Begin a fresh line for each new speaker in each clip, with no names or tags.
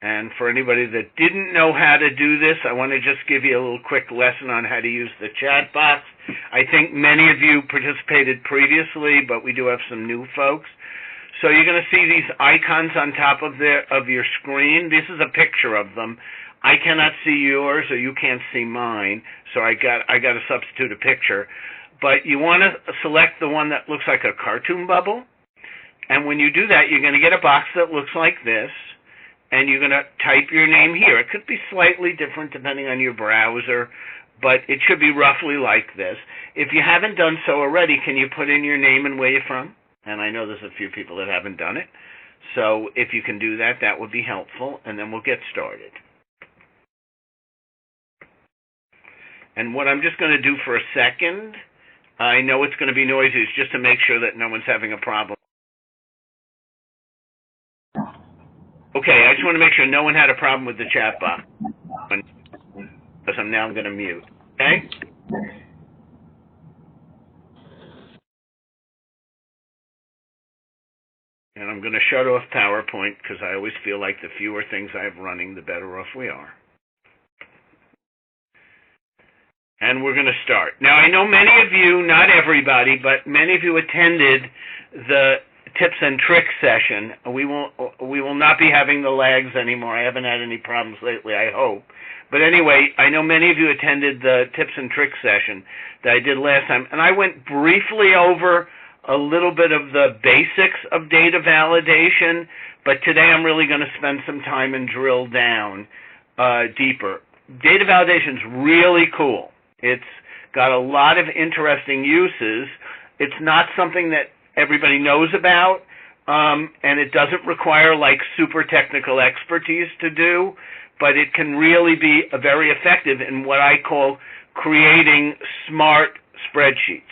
And for anybody that didn't know how to do this, I want to just give you a little quick lesson on how to use the chat box. I think many of you participated previously, but we do have some new folks. So you're going to see these icons on top of your screen. This is a picture of them. I cannot see yours, or you can't see mine, so I got to substitute a picture. But you want to select the one that looks like a cartoon bubble. And when you do that, you're going to get a box that looks like this. And you're going to type your name here. It could be slightly different depending on your browser, but it should be roughly like this. If you haven't done so already, can you put in your name and where you're from? And I know there's a few people that haven't done it. So if you can do that, that would be helpful, and then we'll get started. And what I'm just going to do for a second, I know it's going to be noisy, is just to make sure that no one's having a problem. Okay, I just want to make sure no one had a problem with the chat box. Because I'm going to mute. Okay? And I'm going to shut off PowerPoint because I always feel like the fewer things I have running, the better off we are. And we're going to start. Now, I know many of you, not everybody, but many of you attended the tips and tricks session. We will not be having the lags anymore. I haven't had any problems lately, I hope. But anyway, I know many of you attended the tips and tricks session that I did last time, and I went briefly over a little bit of the basics of data validation, but today I'm really going to spend some time and drill down deeper. Data validation is really cool. It's got a lot of interesting uses. It's not something that everybody knows about, and it doesn't require like super technical expertise to do, but it can really be very effective in what I call creating smart spreadsheets.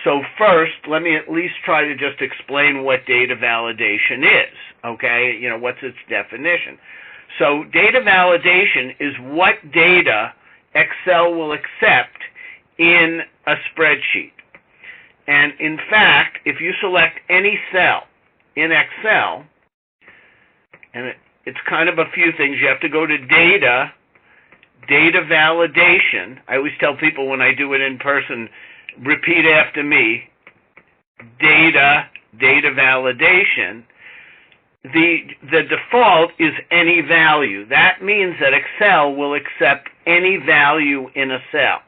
So first, let me at least try to just explain what data validation is, okay? You know, what's its definition? So data validation is what data Excel will accept in a spreadsheet. And in fact, if you select any cell in Excel, and it's kind of a few things, you have to go to data validation. I always tell people when I do it in person, repeat after me, data validation. The default is any value. That means that Excel will accept any value in a cell.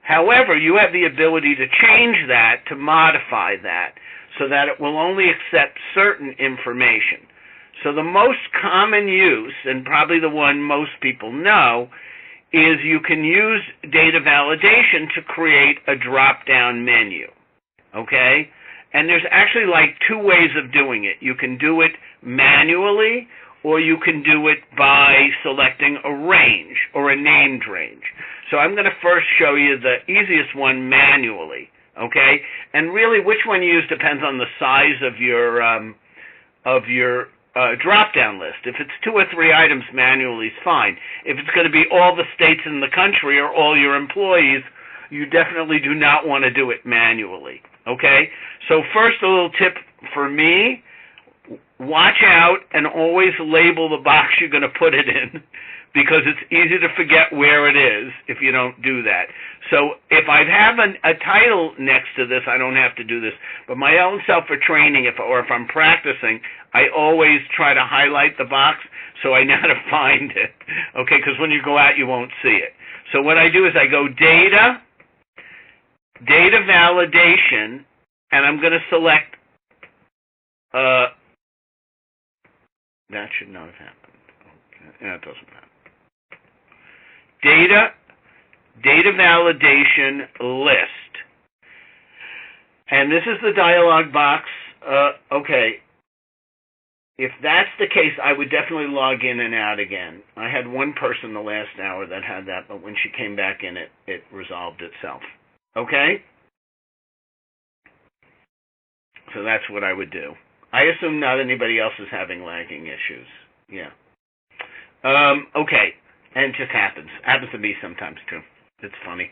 However, you have the ability to change that, to modify that, so that it will only accept certain information. So the most common use, and probably the one most people know, is you can use data validation to create a drop-down menu, okay? And there's actually like two ways of doing it. You can do it manually, or you can do it by selecting a range or a named range. So I'm going to first show you the easiest one manually, okay? And really, which one you use depends on the size of your drop-down list. If it's 2 or 3 items, manually is fine. If it's going to be all the states in the country or all your employees, you definitely do not want to do it manually, okay? So first, a little tip for me, watch out and always label the box you're going to put it in, because it's easy to forget where it is if you don't do that. So if I have a title next to this, I don't have to do this. But my own self for training, if I'm practicing, I always try to highlight the box so I know how to find it, okay? Because when you go out, you won't see it. So what I do is I go data validation, and I'm going to select, that should not have happened. Okay. Yeah, it doesn't matter. Data validation list. And this is the dialog box. Okay. If that's the case, I would definitely log in and out again. I had one person the last hour that had that, but when she came back in, it resolved itself. Okay? So that's what I would do. I assume not anybody else is having lagging issues. Yeah. Okay. And it just happens. Happens to me sometimes, too. It's funny.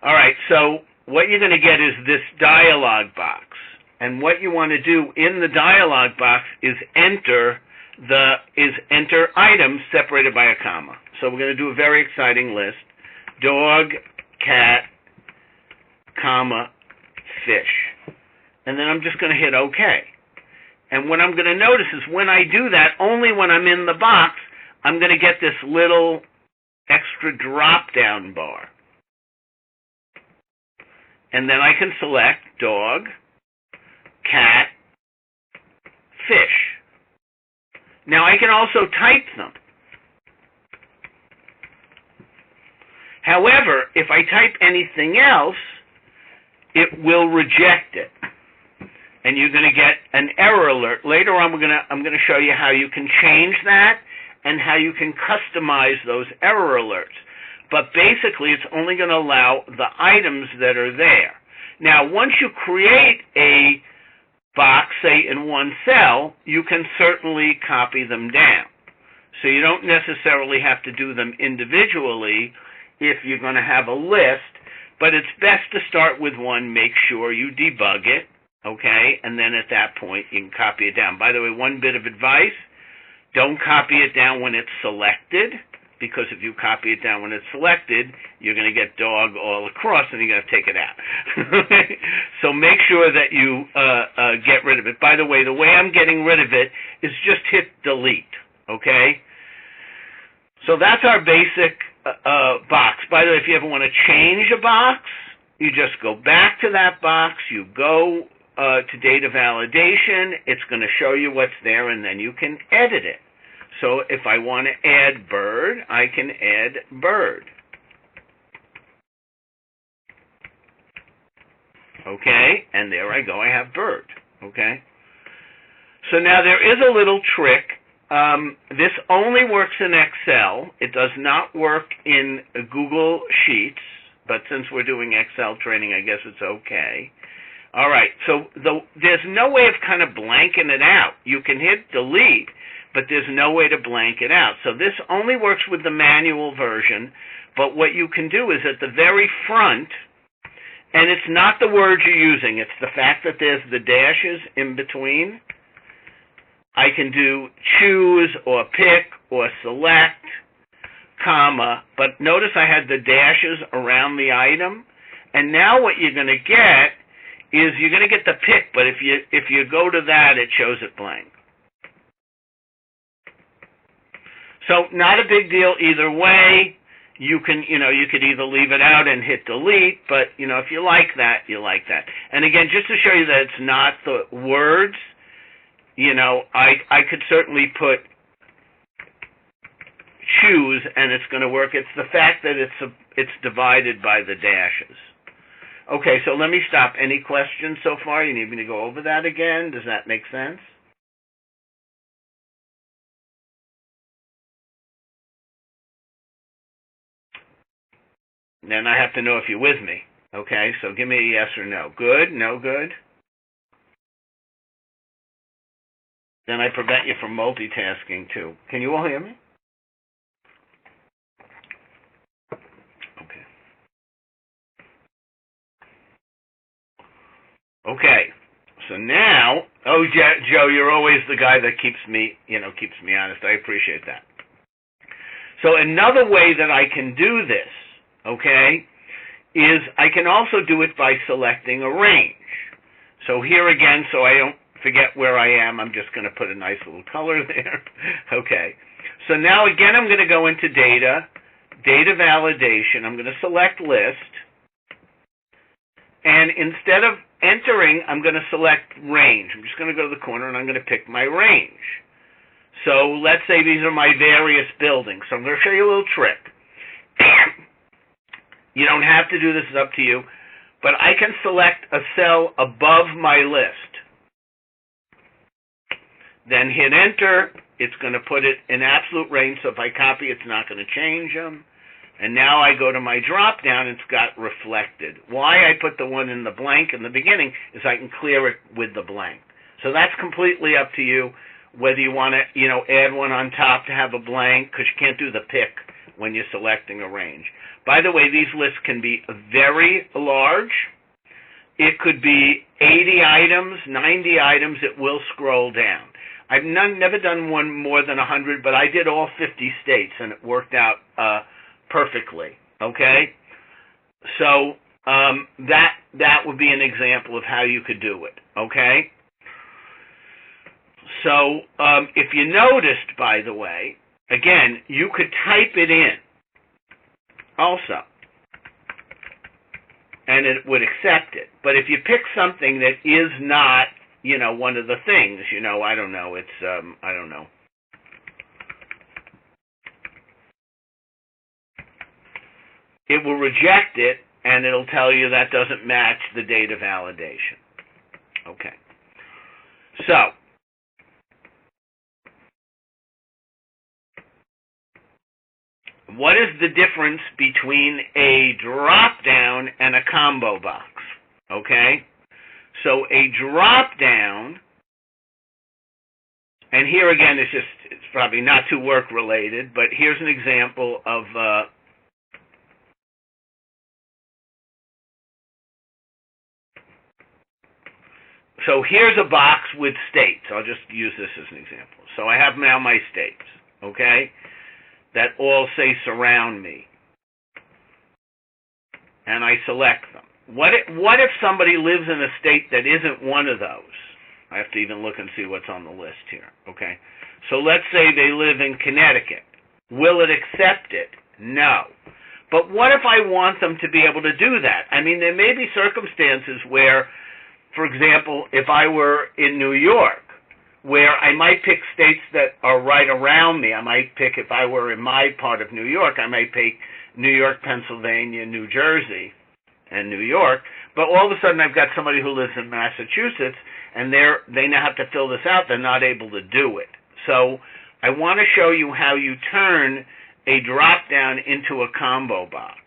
All right. So what you're going to get is this dialog box. And what you want to do in the dialog box is enter is enter items separated by a comma. So we're going to do a very exciting list. Dog, cat, comma, fish. And then I'm just going to hit OK. And what I'm going to notice is when I do that, only when I'm in the box, I'm going to get this little extra drop-down bar. And then I can select dog, cat, fish. Now I can also type them. However, if I type anything else, it will reject it. And you're going to get an error alert. Later on, I'm going to show you how you can change that and how you can customize those error alerts. But basically, it's only going to allow the items that are there. Now, once you create a box, say in one cell, you can certainly copy them down. So you don't necessarily have to do them individually if you're going to have a list, but it's best to start with one, make sure you debug it, okay, and then at that point you can copy it down. By the way, one bit of advice, don't copy it down when it's selected, because if you copy it down when it's selected, you're going to get dog all across and you're going to take it out. So make sure that you get rid of it. By the way I'm getting rid of it is just hit delete, okay? So that's our basic box. By the way, if you ever want to change a box, you just go back to that box, you go to data validation, it's going to show you what's there, and then you can edit it. So if I want to add bird, I can add bird. Okay, and there I go, I have bird. Okay. So now there is a little trick. This only works in Excel. It does not work in Google Sheets, but since we're doing Excel training, I guess it's okay. All right, so there's no way of kind of blanking it out. You can hit delete, but there's no way to blank it out. So this only works with the manual version, but what you can do is at the very front, and it's not the words you're using, it's the fact that there's the dashes in between. I can do choose or pick or select, comma, but notice I had the dashes around the item, and now what you're going to get is you're going to get the pick, but if you go to that, it shows it blank. So not a big deal either way. You can, you could either leave it out and hit delete, but, if you like that, you like that. And again, just to show you that it's not the words, I could certainly put choose and it's going to work. It's the fact that it's divided by the dashes. Okay, so let me stop. Any questions so far? You need me to go over that again? Does that make sense? Then I have to know if you're with me. Okay, so give me a yes or no. Good? No good? Then I prevent you from multitasking too. Can you all hear me? Okay, so now, Joe, you're always the guy that keeps me honest. I appreciate that. So another way that I can do this, okay, is I can also do it by selecting a range. So here again, so I don't forget where I am, I'm just going to put a nice little color there. Okay, so now again, I'm going to go into data validation. I'm going to select list. And instead of entering, I'm going to select range. I'm just going to go to the corner and I'm going to pick my range. So let's say these are my various buildings. So I'm going to show you a little trick. You don't have to do this, it's up to you. But I can select a cell above my list. Then hit enter. It's going to put it in absolute range. So if I copy, it's not going to change them. And now I go to my drop-down, it's got reflected. Why I put the one in the blank in the beginning is I can clear it with the blank. So that's completely up to you, whether you want to, add one on top to have a blank, because you can't do the pick when you're selecting a range. By the way, these lists can be very large. It could be 80 items, 90 items. It will scroll down. I've never done one more than 100, but I did all 50 states, and it worked out perfectly. Okay, so that would be an example of how you could do it. Okay, so if you noticed, by the way, again, you could type it in also, and it would accept it. But if you pick something that is not, one of the things, I don't know, it's, I don't know. It will reject it, and it'll tell you that doesn't match the data validation. Okay. So, what is the difference between a drop-down and a combo box? Okay? So a drop-down, and here again it's probably not too work-related, but here's an example of so here's a box with states. I'll just use this as an example. So I have now my states, okay, that all say surround me, and I select them. What if somebody lives in a state that isn't one of those? I have to even look and see what's on the list here, okay? So let's say they live in Connecticut. Will it accept it? No. But what if I want them to be able to do that? I mean, there may be circumstances where, for example, if I were in New York, where I might pick states that are right around me. I might pick, if I were in my part of New York, I might pick New York, Pennsylvania, New Jersey, and New York. But all of a sudden I've got somebody who lives in Massachusetts, and they now have to fill this out. They're not able to do it. So I want to show you how you turn a drop-down into a combo box.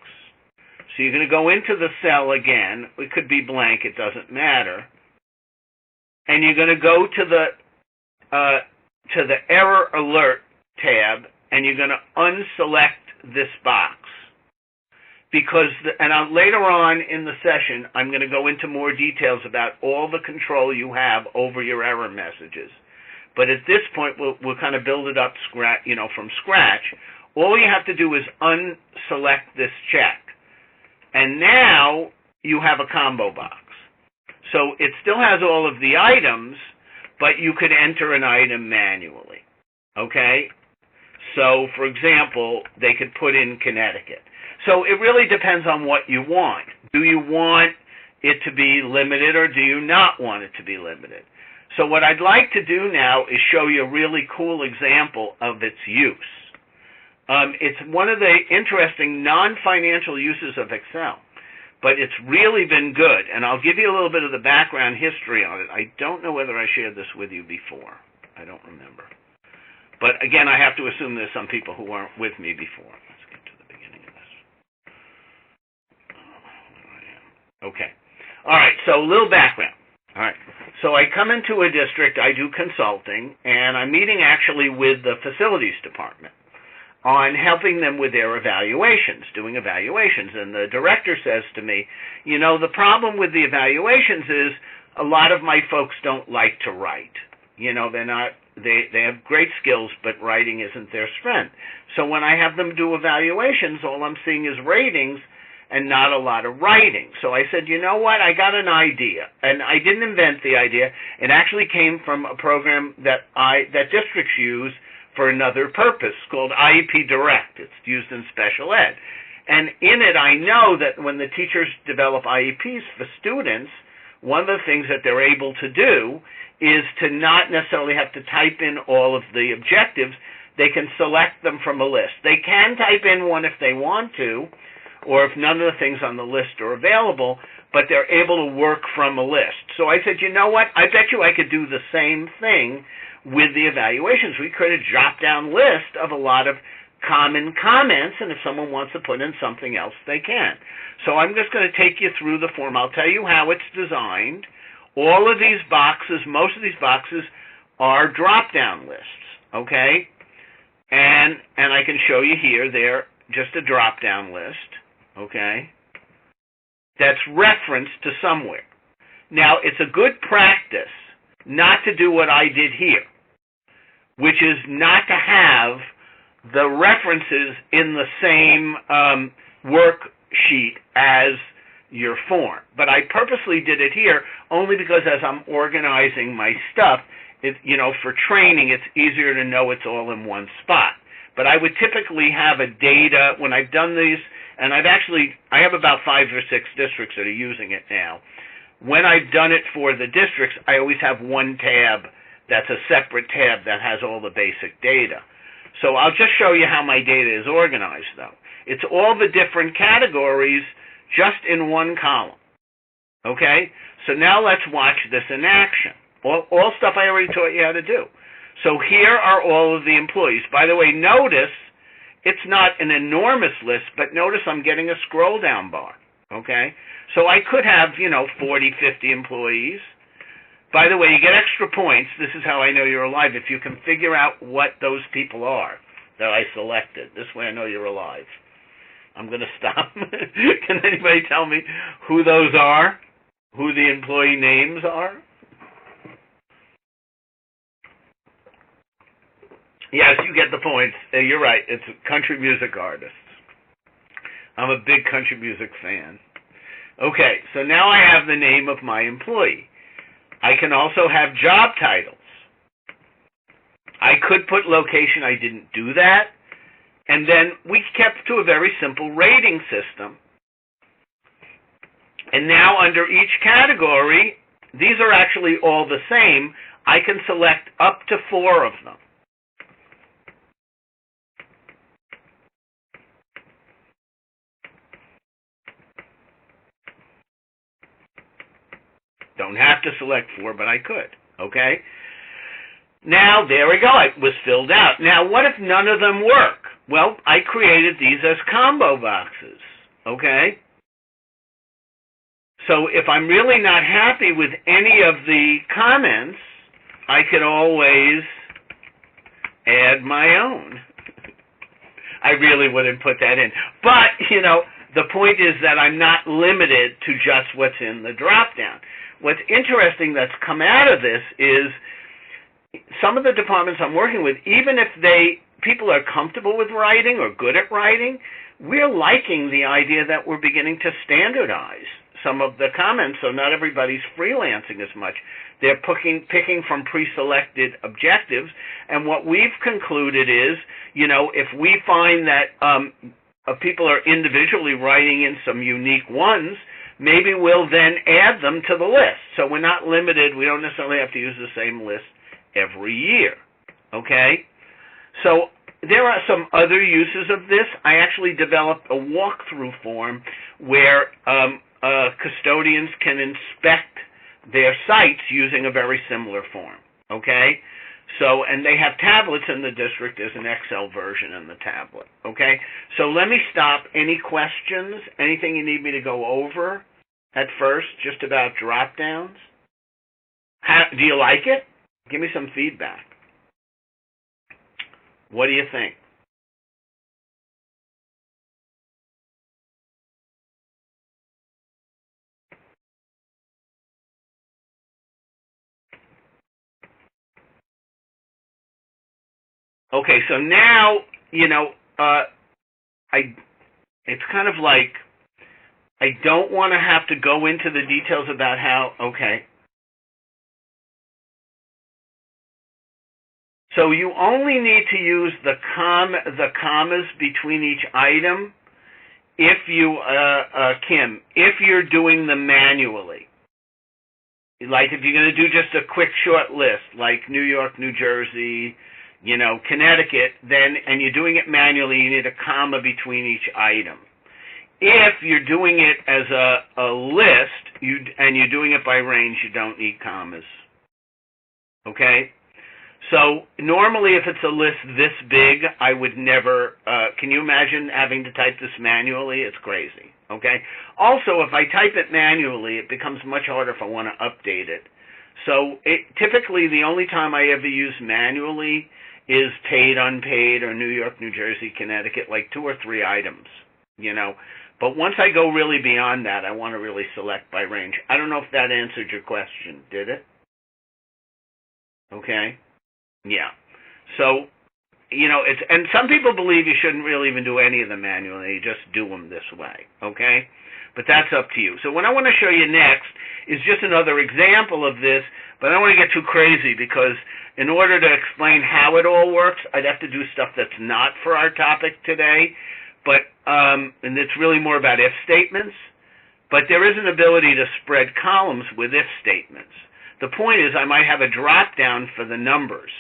So you're going to go into the cell again. It could be blank. It doesn't matter. And you're going to go to the error alert tab, and you're going to unselect this box. Because, later on in the session, I'm going to go into more details about all the control you have over your error messages. But at this point, we'll kind of build it up from scratch. All you have to do is unselect this check. And now you have a combo box. So it still has all of the items, but you could enter an item manually. Okay? So, for example, they could put in Connecticut. So it really depends on what you want. Do you want it to be limited, or do you not want it to be limited? So what I'd like to do now is show you a really cool example of its use. It's one of the interesting non-financial uses of Excel, but it's really been good, and I'll give you a little bit of the background history on it. I don't know whether I shared this with you before. I don't remember. But again, I have to assume there's some people who weren't with me before. Let's get to the beginning of this. Okay. All right, so a little background. All right. So I come into a district, I do consulting, and I'm meeting actually with the facilities department on helping them with their evaluations, doing evaluations. And the director says to me, the problem with the evaluations is a lot of my folks don't like to write. They have great skills, but writing isn't their strength. So when I have them do evaluations, all I'm seeing is ratings and not a lot of writing. So I said, you know what, I got an idea. And I didn't invent the idea. It actually came from a program that districts use for another purpose called IEP Direct. It's used in special ed. And in it, I know that when the teachers develop IEPs for students, one of the things that they're able to do is to not necessarily have to type in all of the objectives. They can select them from a list. They can type in one if they want to, or if none of the things on the list are available, but they're able to work from a list. So I said, you know what, I bet you I could do the same thing with the evaluations. We create a drop-down list of a lot of common comments, and if someone wants to put in something else, they can. So I'm just going to take you through the form. I'll tell you how it's designed. All of these boxes, most of these boxes, are drop-down lists, okay? And I can show you here, they're just a drop-down list, okay, that's referenced to somewhere. Now, it's a good practice not to do what I did here. which is not to have the references in the same worksheet as your form. But I purposely did it here only because as I'm organizing my stuff, for training, it's easier to know it's all in one spot. But I would typically have a data, when I've done these, and I have about 5 or 6 districts that are using it now. When I've done it for the districts, I always have one tab that's a separate tab that has all the basic data. So I'll just show you how my data is organized, though. It's all the different categories just in one column. Okay? So now let's watch this in action. All stuff I already taught you how to do. So here are all of the employees. By the way, notice it's not an enormous list, but notice I'm getting a scroll down bar. Okay? So I could have, 40, 50 employees. By the way, you get extra points. This is how I know you're alive. If you can figure out what those people are that I selected. This way I know you're alive. I'm going to stop. Can anybody tell me who those are? Who the employee names are? Yes, you get the points. You're right. It's country music artists. I'm a big country music fan. Okay, so now I have the name of my employee. I can also have job titles. I could put location. I didn't do that. And then we kept to a very simple rating system. And now under each category, these are actually all the same. I can select up to 4 of them. Don't have to select 4, but I could. Okay? Now, there we go. It was filled out. Now, what if none of them work? Well, I created these as combo boxes. Okay? So if I'm really not happy with any of the comments, I could always add my own. I really wouldn't put that in. But, the point is that I'm not limited to just what's in the drop-down. What's interesting that's come out of this is some of the departments I'm working with, even if people are comfortable with writing or good at writing, we're liking the idea that we're beginning to standardize some of the comments, so not everybody's freelancing as much. They're picking from pre-selected objectives, and what we've concluded is, if we find that people are individually writing in some unique ones, maybe we'll then add them to the list. So we're not limited. We don't necessarily have to use the same list every year. Okay? So there are some other uses of this. I actually developed a walkthrough form where custodians can inspect their sites using a very similar form. Okay? So, and they have tablets in the district. There's an Excel version in the tablet. Okay? So let me stop. Any questions? Anything you need me to go over at first, just about drop-downs? Do you like it? Give me some feedback. What do you think? Okay, so now, it's kind of like I don't want to have to go into the details about how, okay. So you only need to use the commas between each item if you, Kim, if you're doing them manually. Like if you're going to do just a quick short list, like New York, New Jersey, Connecticut, and you're doing it manually, you need a comma between each item. If you're doing it as a list, and you're doing it by range, you don't need commas. Okay? So normally if it's a list this big, I would never, can you imagine having to type this manually? It's crazy. Okay? Also, if I type it manually, it becomes much harder if I want to update it. So typically the only time I ever use manually is paid, unpaid, or New York, New Jersey, Connecticut, like 2 or 3 items, But once I go really beyond that, I want to really select by range. I don't know if that answered your question, did it? Okay? Yeah. So, and some people believe you shouldn't really even do any of them manually. You just do them this way, okay? But that's up to you. So what I want to show you next is just another example of this, but I don't want to get too crazy because in order to explain how it all works, I'd have to do stuff that's not for our topic today, but and it's really more about if statements, but there is an ability to spread columns with if statements. The point is I might have a drop down for the numbers,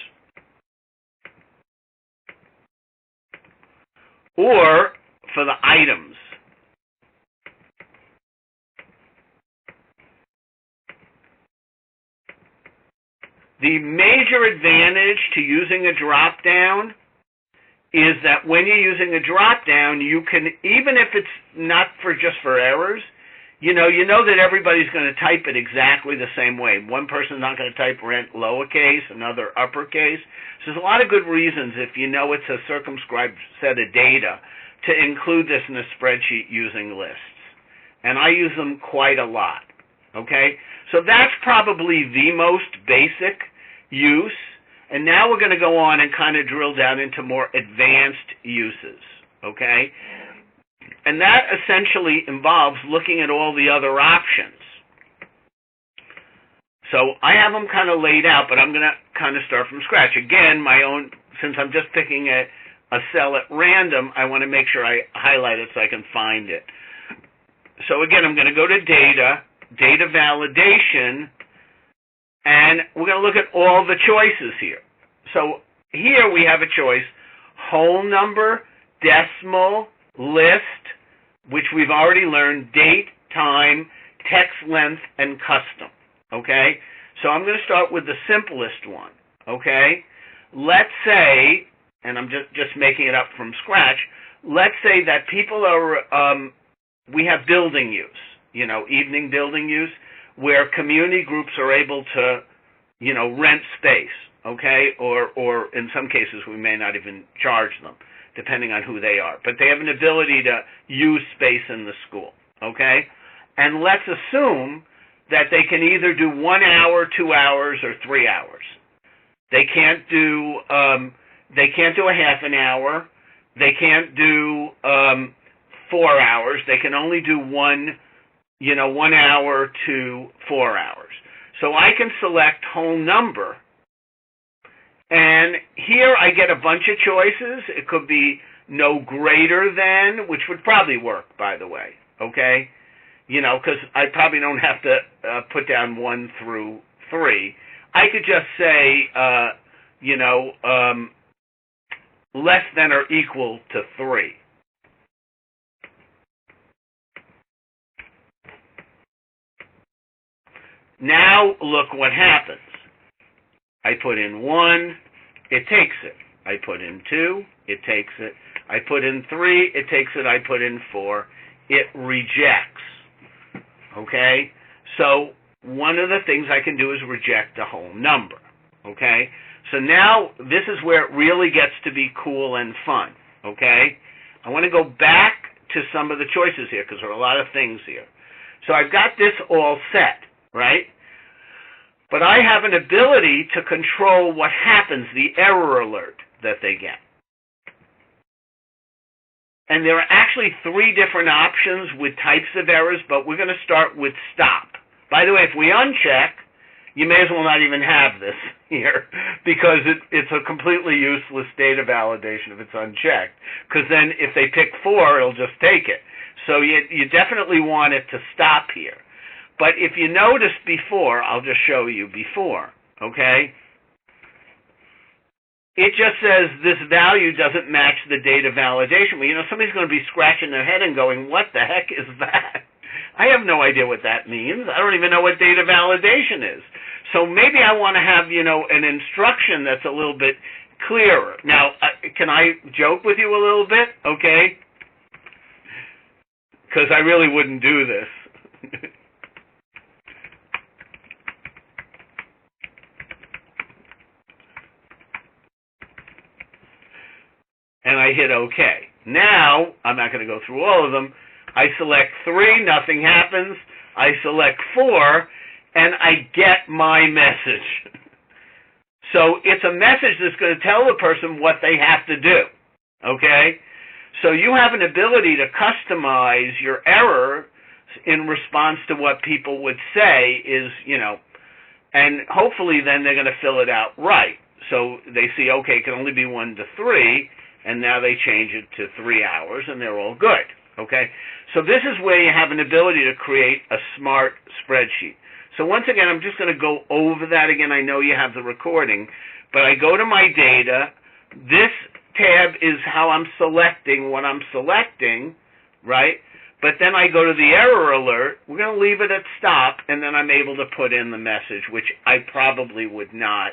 or for the items. The major advantage to using a drop-down is that when you're using a drop-down, you can, even if it's not just for errors, you know that everybody's going to type it exactly the same way. One person's not going to type rent lowercase, another uppercase. So there's a lot of good reasons, if you know it's a circumscribed set of data, to include this in a spreadsheet using lists. And I use them quite a lot, okay? So that's probably the most basic use. And now we're going to go on and kind of drill down into more advanced uses, okay? And that essentially involves looking at all the other options. So I have them kind of laid out, but I'm going to kind of start from scratch. Again, my own, since I'm just picking a cell at random, I want to make sure I highlight it so I can find it. So again, I'm going to go to data, data validation, and we're going to look at all the choices here. So here we have a choice: whole number, decimal, list, which we've already learned, date, time, text length, and custom, okay? So I'm going to start with the simplest one, okay? Let's say, and I'm just making it up from scratch, let's say that people are, we have building use, evening building use, where community groups are able to, rent space, okay? Or in some cases, we may not even charge them, depending on who they are. But they have an ability to use space in the school, okay? And let's assume that they can either do 1 hour, 2 hours, or 3 hours. They can't do a half an hour. They can't do 4 hours. They can only do 1 hour to 4 hours. So I can select whole number, and here I get a bunch of choices. It could be no greater than, which would probably work, by the way, okay? Because I probably don't have to put down 1 through 3. I could just say, less than or equal to 3. Now look what happens. I put in 1, it takes it. I put in 2, it takes it. I put in 3, it takes it. I put in 4, it rejects. Okay? So one of the things I can do is reject a whole number. Okay? So now this is where it really gets to be cool and fun. Okay? I want to go back to some of the choices here because there are a lot of things here. So I've got this all set, right? But I have an ability to control what happens, the error alert that they get. And there are actually 3 different options with types of errors, but we're going to start with stop. By the way, if we uncheck, you may as well not even have this here because it's a completely useless data validation if it's unchecked. Because then if they pick 4, it'll just take it. So you definitely want it to stop here. But if you notice before, I'll just show you before, okay? It just says this value doesn't match the data validation. Well, somebody's going to be scratching their head and going, what the heck is that? I have no idea what that means. I don't even know what data validation is. So maybe I want to have, an instruction that's a little bit clearer. Now, can I joke with you a little bit, okay? Because I really wouldn't do this. And I hit OK. Now, I'm not going to go through all of them. I select 3, nothing happens. I select 4, and I get my message. So it's a message that's going to tell the person what they have to do, okay? So you have an ability to customize your error in response to what people would say is, and hopefully then they're going to fill it out right. So they see, okay, it can only be 1 to 3, and now they change it to 3 hours, and they're all good, okay? So this is where you have an ability to create a smart spreadsheet. So once again, I'm just going to go over that again. I know you have the recording, but I go to my data. This tab is how I'm selecting what I'm selecting, right? But then I go to the error alert. We're going to leave it at stop, and then I'm able to put in the message, which I probably would not,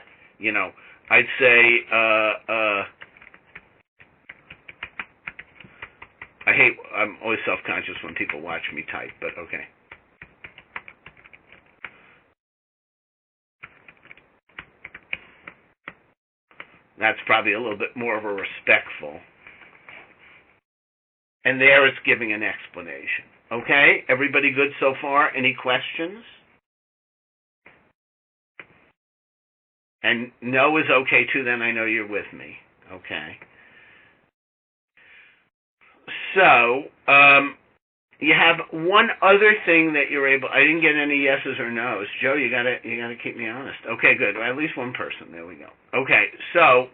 I'd say, I'm always self-conscious when people watch me type, but okay. That's probably a little bit more of a respectful. And there it's giving an explanation. Okay? Everybody good so far? Any questions? And no is okay too, then I know you're with me. Okay. So, you have one other thing that you're able. I didn't get any yeses or nos. Joe, you gotta keep me honest. Okay, good. At least one person. There we go. Okay, so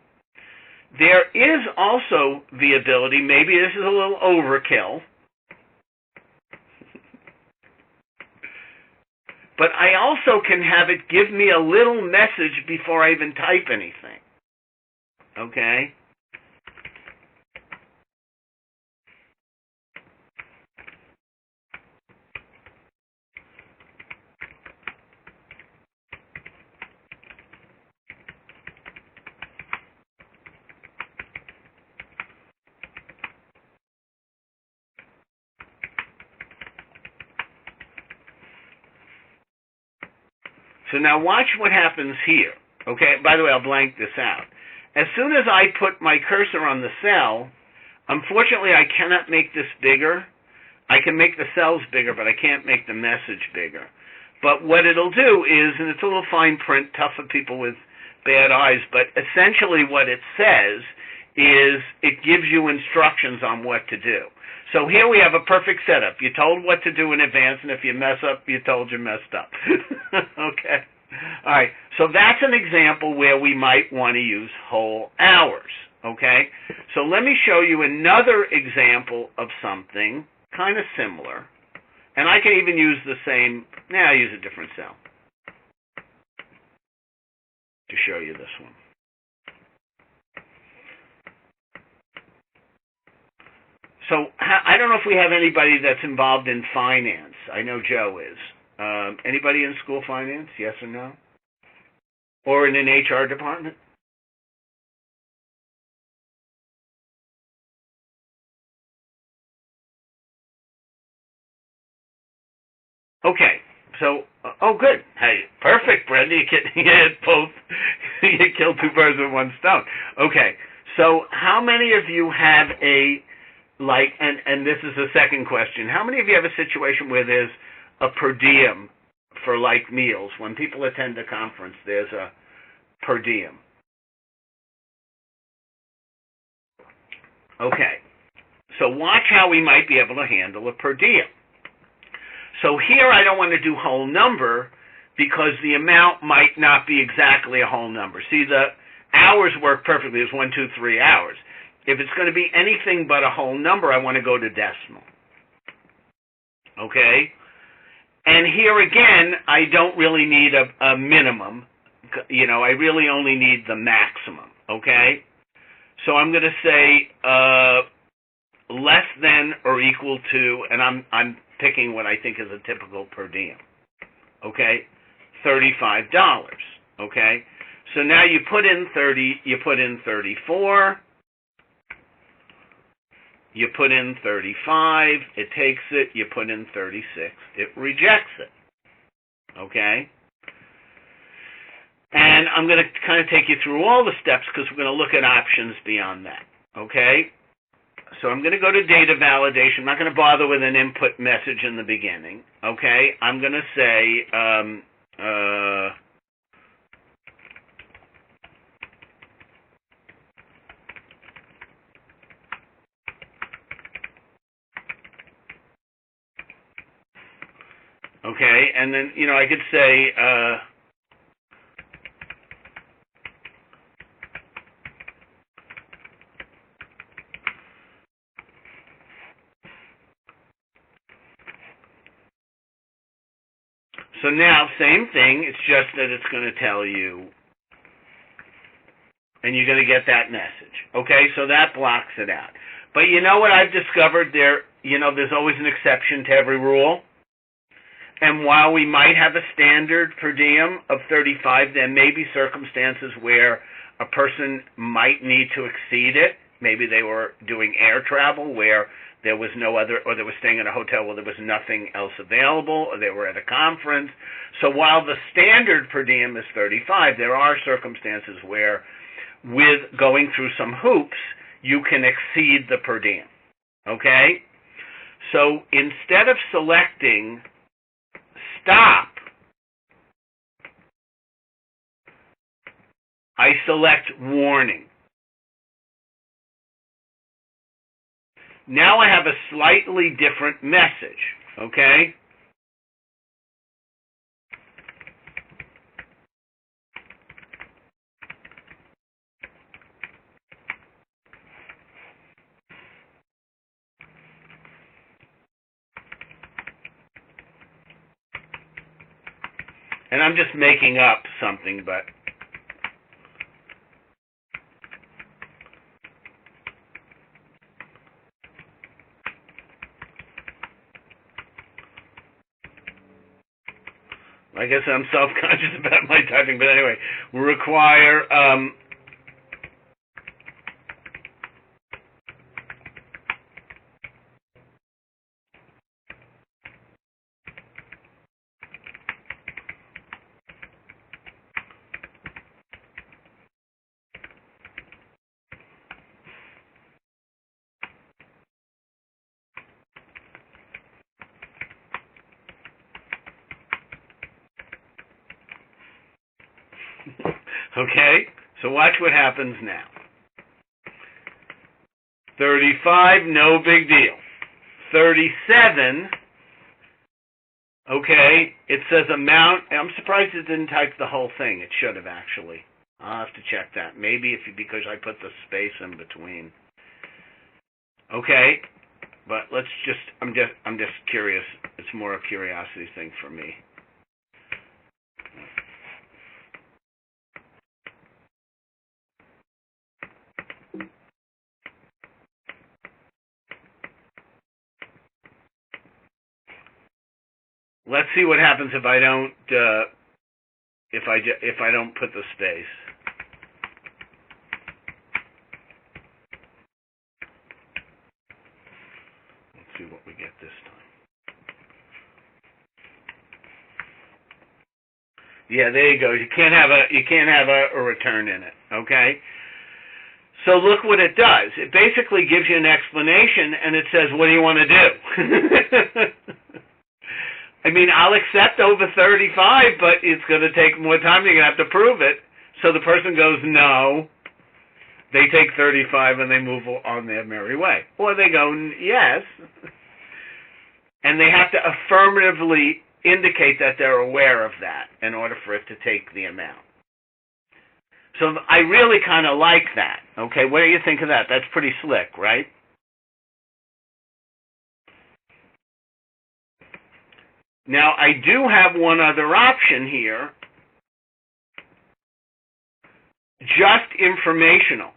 there is also the ability. Maybe this is a little overkill, but I also can have it give me a little message before I even type anything. Okay. So now watch what happens here. Okay, by the way, I'll blank this out. As soon as I put my cursor on the cell, unfortunately I cannot make this bigger. I can make the cells bigger, but I can't make the message bigger. But what it'll do is, and it's a little fine print, tough for people with bad eyes, but essentially what it says is it gives you instructions on what to do. So here we have a perfect setup. You're told what to do in advance, and if you mess up, you're told you messed up. Okay? All right. So that's an example where we might want to use whole hours. Okay? So let me show you another example of something kind of similar. And I can even use the same, I'll use a different cell to show you this one. So I don't know if we have anybody that's involved in finance. I know Joe is. Anybody in school finance? Yes or no? Or in an HR department? Okay. So, good. Hey, perfect, Brenda. You hit both. You killed two birds with one stone. Okay. So, how many of you have and this is the second question, how many of you have a situation where there's a per diem for meals? When people attend a conference, there's a per diem. Okay. So watch how we might be able to handle a per diem. So here I don't want to do whole number because the amount might not be exactly a whole number. See, the hours work perfectly. It's 1, 2, 3 hours. If it's going to be anything but a whole number, I want to go to decimal. Okay? And here again, I don't really need a minimum. I really only need the maximum. Okay? So I'm going to say less than or equal to, and I'm picking what I think is a typical per diem. Okay? $35. Okay? So now you put in 30, you put in 34, you put in 35, it takes it, you put in 36, it rejects it. Okay? And I'm going to kind of take you through all the steps because we're going to look at options beyond that. Okay? So I'm going to go to data validation. I'm not going to bother with an input message in the beginning. Okay? I'm going to say Okay, and then, I could say, so now, same thing, it's just that it's going to tell you, and you're going to get that message. Okay, so that blocks it out. But you know what I've discovered there? There's always an exception to every rule. And while we might have a standard per diem of 35, there may be circumstances where a person might need to exceed it. Maybe they were doing air travel where there was no other, or they were staying in a hotel where there was nothing else available, or they were at a conference. So while the standard per diem is 35, there are circumstances where, with going through some hoops, you can exceed the per diem. Okay? So instead of selecting stop, I select warning. Now I have a slightly different message, okay? And I'm just making up something, but I guess I'm self-conscious about my typing, but anyway, we require okay, so watch what happens now. 35, no big deal. 37, okay, it says amount. I'm surprised it didn't type the whole thing. It should have, actually. I'll have to check that. Maybe because I put the space in between. Okay, but I'm just curious. It's more a curiosity thing for me. Let's see what happens if I don't if I don't put the space. Let's see what we get this time. Yeah, there you go. You can't have a return in it. Okay. So look what it does. It basically gives you an explanation, and it says, "What do you want to do?" I mean, I'll accept over 35, but it's going to take more time. You're going to have to prove it. So the person goes, no. They take 35 and they move on their merry way. Or they go, yes. And they have to affirmatively indicate that they're aware of that in order for it to take the amount. So I really kind of like that. Okay, what do you think of that? That's pretty slick, right? Now, I do have one other option here, just informational.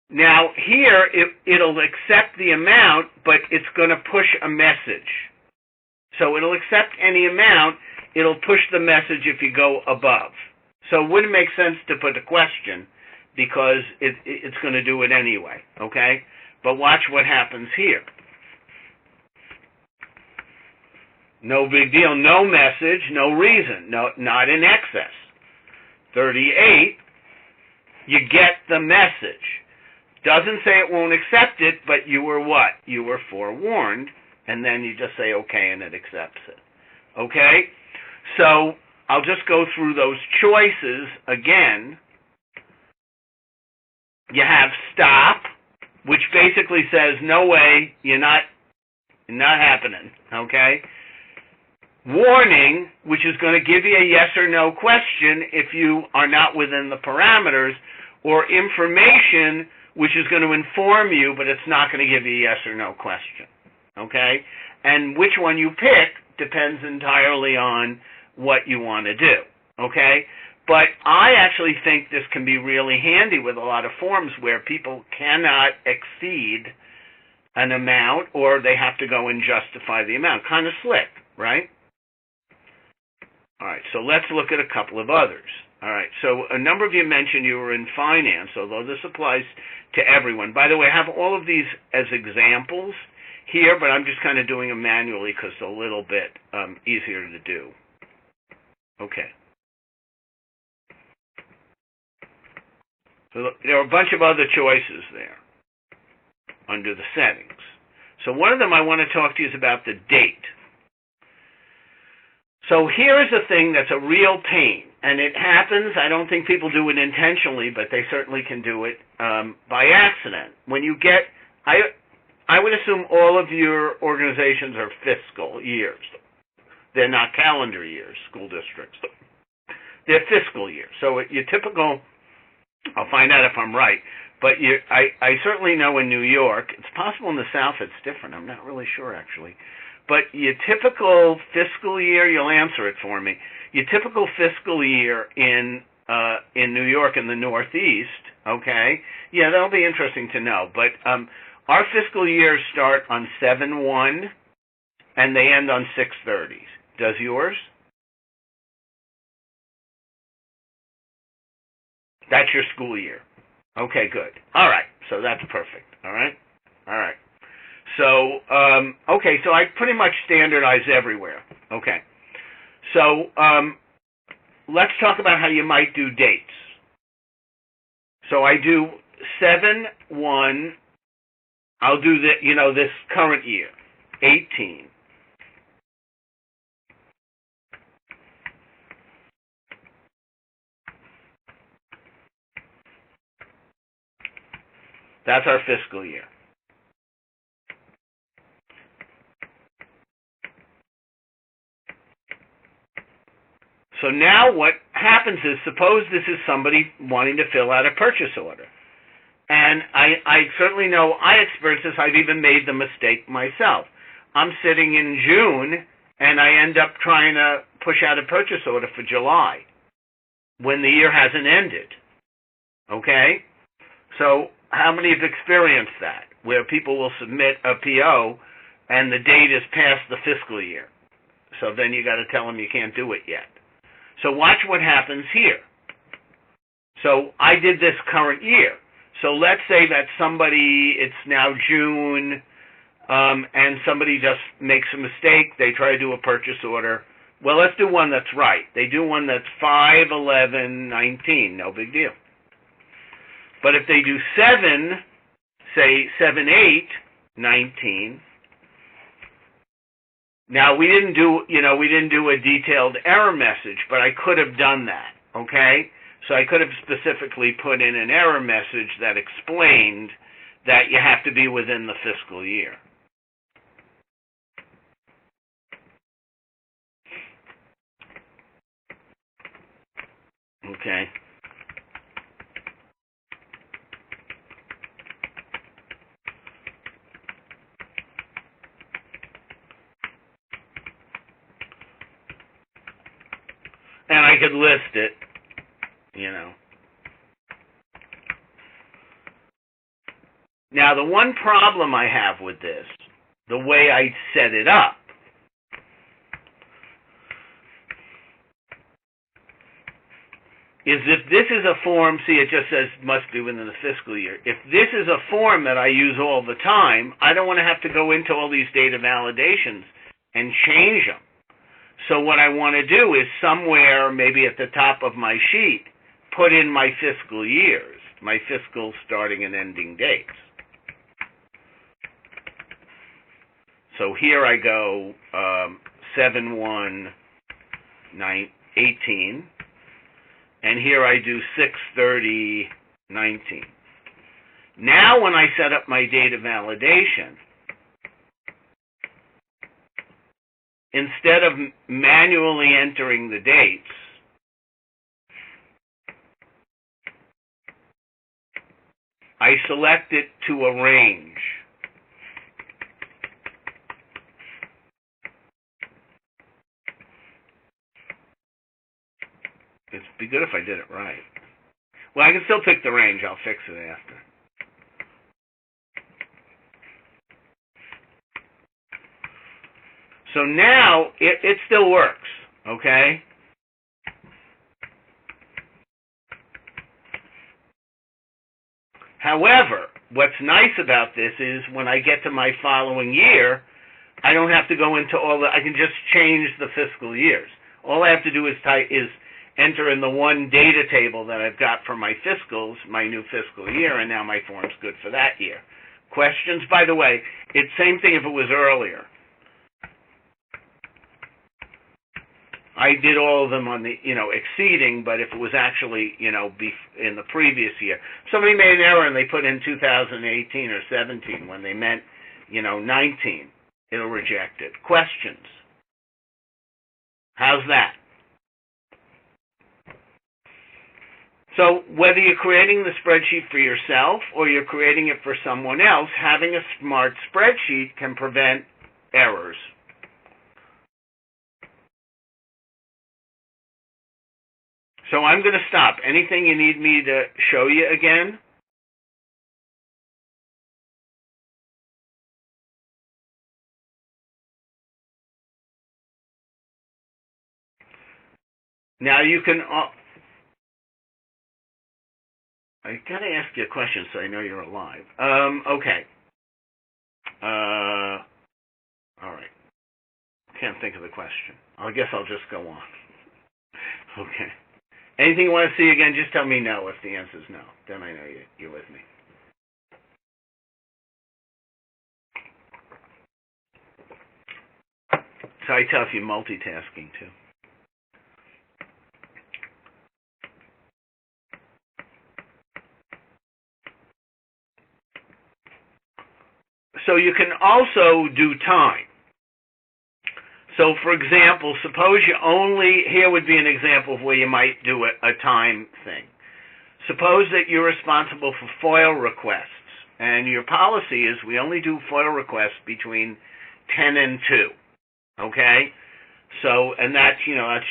Now, here, it'll accept the amount, but it's going to push a message. So it'll accept any amount, it'll push the message if you go above. So it wouldn't make sense to put a question, because it's going to do it anyway, okay? But watch what happens here. No big deal, no message, no reason, not in excess. 38, you get the message. Doesn't say it won't accept it, but you were what? You were forewarned, and then you just say okay, and it accepts it. Okay? So I'll just go through those choices again. You have stop, which basically says, no way, you're not happening, okay? warning, which is going to give you a yes or no question if you are not within the parameters, or information, which is going to inform you, but it's not going to give you a yes or no question. Okay? And which one you pick depends entirely on what you want to do. Okay? But I actually think this can be really handy with a lot of forms where people cannot exceed an amount, or they have to go and justify the amount. Kind of slick, right? All right, so let's look at a couple of others. All right, so a number of you mentioned you were in finance, although this applies to everyone. By the way, I have all of these as examples here, but I'm just kind of doing them manually because it's a little bit easier to do. Okay. So there are a bunch of other choices there under the settings. So one of them I want to talk to you is about the date. So here is a thing that's a real pain, and it happens. I don't think people do it intentionally, but they certainly can do it by accident. When you get, I would assume all of your organizations are fiscal years. They're not calendar years, school districts. They're fiscal years. So your typical, I'll find out if I'm right, but I certainly know in New York, it's possible in the South it's different. I'm not really sure, actually. But your typical fiscal year, you'll answer it for me. Your typical fiscal year in New York in the Northeast, okay? Yeah, that'll be interesting to know. But our fiscal years start on 7/1, and they end on 6/30. Does yours? That's your school year. Okay, good. All right, so that's perfect. All right? All right. So, okay, so I pretty much standardize everywhere. Okay. So, let's talk about how you might do dates. So I do 7/1, I'll do this current year, 18. That's our fiscal year. So now what happens is, suppose this is somebody wanting to fill out a purchase order. And I certainly know, I experienced this, I've even made the mistake myself. I'm sitting in June, and I end up trying to push out a purchase order for July, when the year hasn't ended. Okay? So how many have experienced that, where people will submit a PO, and the date is past the fiscal year? So then you got to tell them you can't do it yet. So watch what happens here. So I did this current year. So let's say that somebody, it's now June, and somebody just makes a mistake. They try to do a purchase order. Well, let's do one that's right. They do one that's 5/11/19. No big deal. But if they do 7, say 7/8/19, now we didn't do a detailed error message, but I could have done that, okay? So I could have specifically put in an error message that explained that you have to be within the fiscal year. Okay. And I could list it, Now, the one problem I have with this, the way I set it up, is if this is a form, see, it just says must be within the fiscal year. If this is a form that I use all the time, I don't want to have to go into all these data validations and change them. So what I want to do is somewhere, maybe at the top of my sheet, put in my fiscal years, my fiscal starting and ending dates. So here I go 7/1/18, and here I do 6/30/19. Now when I set up my data validation, instead of manually entering the dates, I select it to arrange. It'd be good if I did it right. Well, I can still pick the range. I'll fix it after. So now it still works, okay? However, what's nice about this is when I get to my following year, I don't have to go into I can just change the fiscal years. All I have to do is enter in the one data table that I've got for my fiscals, my new fiscal year, and now my form's good for that year. Questions? By the way, it's same thing if it was earlier. I did all of them on the, exceeding, but if it was actually, in the previous year. Somebody made an error and they put in 2018 or 17 when they meant, 19. It'll reject it. Questions? How's that? So whether you're creating the spreadsheet for yourself or you're creating it for someone else, having a smart spreadsheet can prevent errors. So I'm going to stop. Anything you need me to show you again? Now you can... I got to ask you a question so I know you're alive. Okay. All right. Can't think of the question. I guess I'll just go on. Okay. Anything you want to see again, just tell me no if the answer is no. Then I know you're with me. So I tell if you're multitasking too. So you can also do time. So, for example, suppose here would be an example of where you might do a time thing. Suppose that you're responsible for FOIL requests, and your policy is we only do FOIL requests between 10 and 2, okay? So, and that's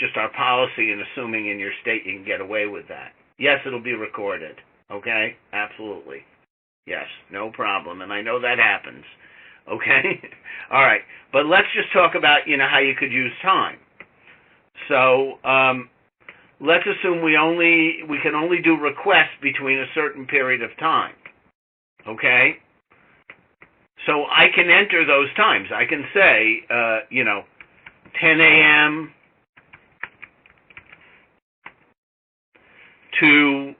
just our policy, and assuming in your state you can get away with that. Yes, it'll be recorded, okay? Absolutely. Yes, no problem, and I know that happens. Okay? All right. But let's just talk about, how you could use time. So let's assume we can only do requests between a certain period of time. Okay? So I can enter those times. I can say, 10 a.m. to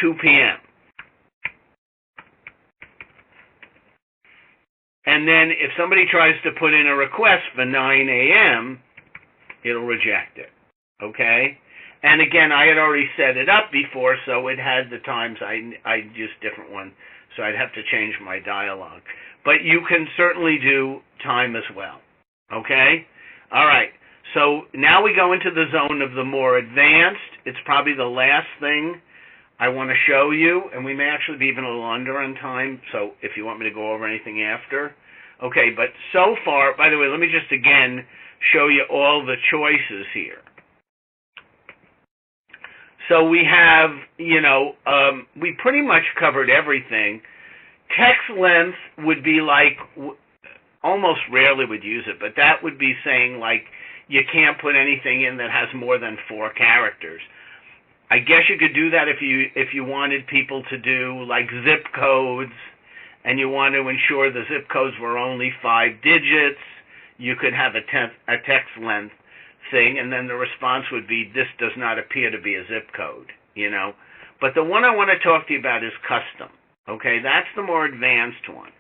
2 p.m. And then if somebody tries to put in a request for 9 a.m., it'll reject it, okay? And again, I had already set it up before, so it had the times. I used different ones, so I'd have to change my dialogue. But you can certainly do time as well, okay? All right, so now we go into the zone of the more advanced. It's probably the last thing I want to show you, and we may actually be even a little under on time, so if you want me to go over anything after. Okay, but so far, by the way, let me just again show you all the choices here. So we have, we pretty much covered everything. Text length would be like, almost rarely would use it, but that would be saying like you can't put anything in that has more than 4 characters. I guess you could do that if you wanted people to do like zip codes, and you want to ensure the zip codes were only 5 digits. You could have a text length thing, and then the response would be, this does not appear to be a zip code, But the one I want to talk to you about is custom, okay? That's the more advanced one.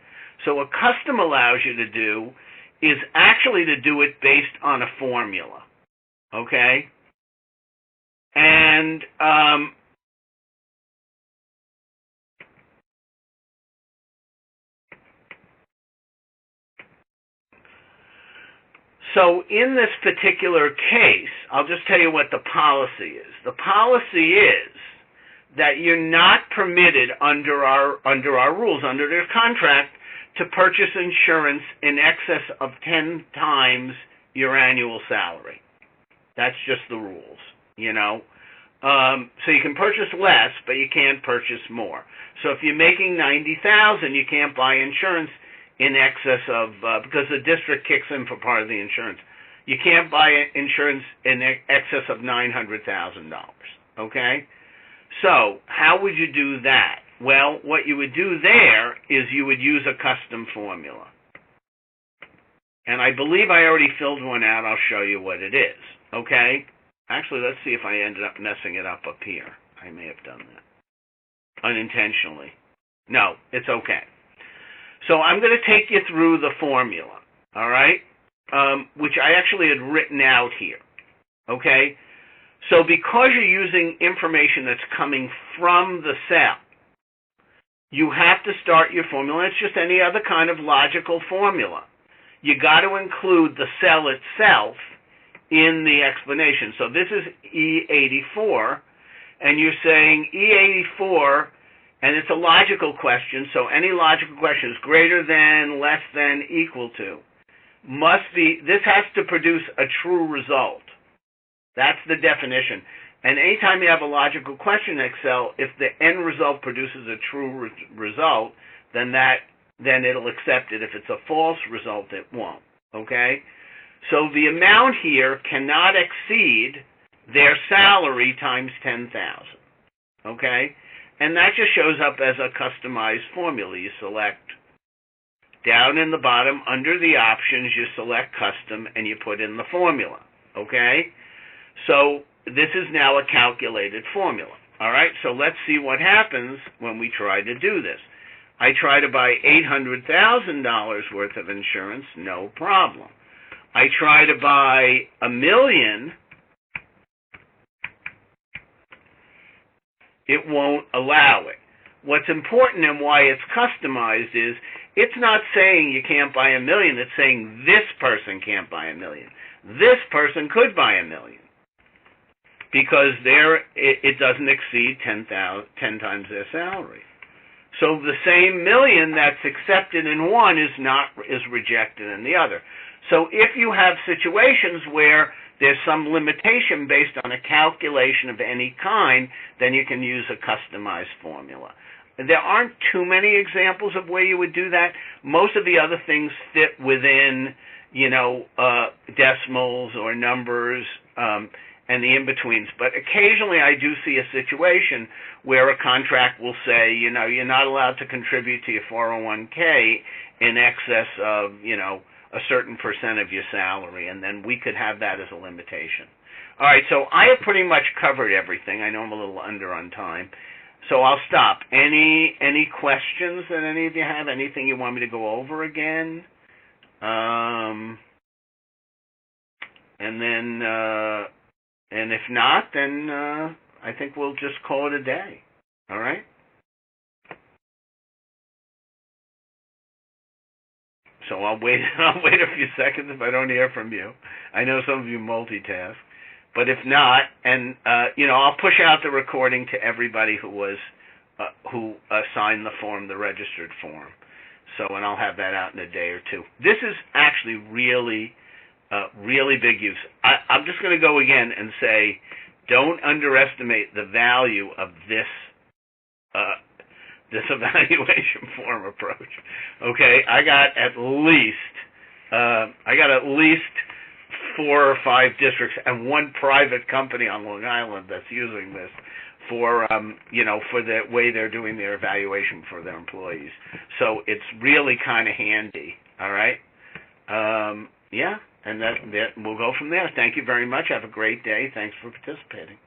So what custom allows you to do is actually to do it based on a formula, okay? And So in this particular case, I'll just tell you what the policy is. The policy is that you're not permitted under our rules, under their contract, to purchase insurance in excess of 10 times your annual salary. That's just the rules, you know. So you can purchase less, but you can't purchase more. So if you're making $90,000, you can't buy insurance in excess of, because the district kicks in for part of the insurance. You can't buy insurance in excess of $900,000, okay? So how would you do that? Well, what you would do there is you would use a custom formula. And I believe I already filled one out. I'll show you what it is, okay? Actually, let's see if I ended up messing it up here. I may have done that unintentionally. No, it's okay. So I'm going to take you through the formula, all right, which I actually had written out here, okay? So because you're using information that's coming from the cell, you have to start your formula. It's just any other kind of logical formula. You got to include the cell itself in the explanation. So this is E84, and you're saying E84, and it's a logical question, so any logical question is greater than, less than, equal to. This has to produce a true result. That's the definition. And anytime you have a logical question in Excel, if the end result produces a true result, then it'll accept it. If it's a false result, it won't. Okay? So the amount here cannot exceed their salary times 10,000. Okay? And that just shows up as a customized formula. You select down in the bottom, under the options, you select custom, and you put in the formula. Okay? So this is now a calculated formula. All right? So let's see what happens when we try to do this. I try to buy $800,000 worth of insurance, no problem. I try to buy $1 million, it won't allow it. What's important and why it's customized is it's not saying you can't buy $1 million, it's saying this person can't buy $1 million. This person could buy $1 million because it doesn't exceed 10 times their salary. So the same $1 million that's accepted in one is rejected in the other. So if you have situations where there's some limitation based on a calculation of any kind, then you can use a customized formula. There aren't too many examples of where you would do that. Most of the other things fit within, decimals or numbers and the in-betweens. But occasionally I do see a situation where a contract will say, you're not allowed to contribute to your 401k in excess of, a certain percent of your salary, and then we could have that as a limitation. All right, so I have pretty much covered everything. I know I'm a little under on time, so I'll stop. Any questions that any of you have? Anything you want me to go over again? And if not, then I think we'll just call it a day. All right? So I'll wait a few seconds if I don't hear from you. I know some of you multitask. But if not, and I'll push out the recording to everybody who signed the form, the registered form. And I'll have that out in a day or two. This is actually really big use. I'm just going to go again and say, don't underestimate the value of this evaluation form approach. Okay, I got at least 4 or 5 districts and one private company on Long Island that's using this for the way they're doing their evaluation for their employees. So it's really kind of handy. All right. And that we'll go from there. Thank you very much. Have a great day. Thanks for participating.